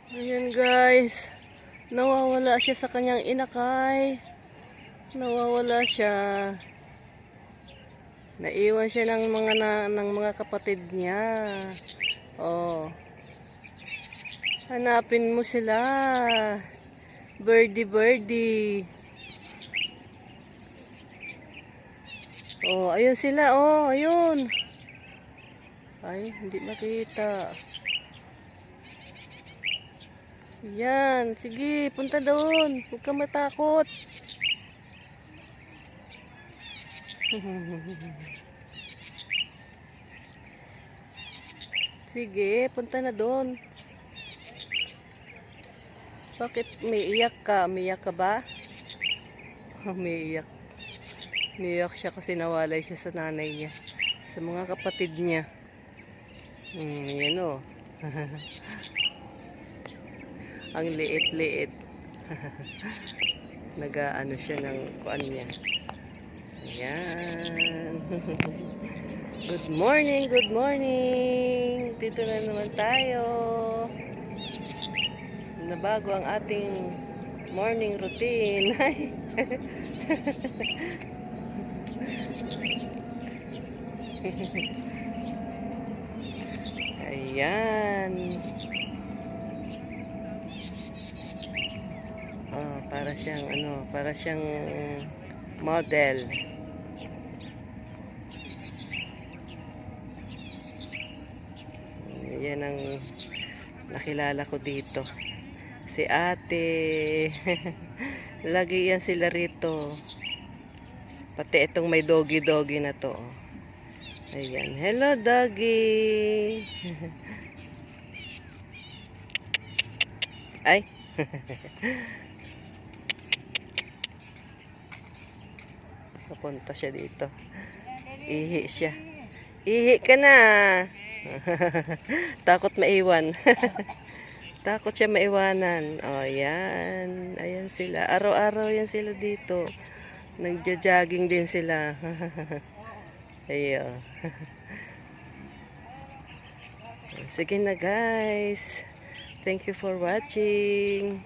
Ayan guys, nawawala siya sa kanyang inakay. Nawawala siya. Naiwan siya ng mga kapatid niya. Oh. Hanapin mo sila. Birdie, birdie. Oh, ayun sila. Oh, ayun. Ay, hindi makita. Yan, sige, punta doon. Huwag ka matakot. Sige, punta na doon. Bakit may iyak ka? May iyak ka ba? May iyak. May iyak siya kasi nawalay siya sa nanay niya. Sa mga kapatid niya. Yan o. Ang liit-liit. Nag-ano siya ng kuan niya. Ayan. Good morning, good morning. Dito na naman tayo. Nabago ang ating morning routine. Ayan. Oh, para siyang para siyang model. Yan ang nakilala ko dito. Si ate. Lagi yan sila rito. Pati itong may doggy-doggy na to. Ayan. Hello, doggy. Ay. Napunta siya dito. Ihi siya. Ihi ka na. Takot maiwan. Takot siya maiwanan. Oh, yan. Ayan sila. Araw-araw yan sila dito. Nagja-jogging din sila. Ayo. Sige na guys. Thank you for watching.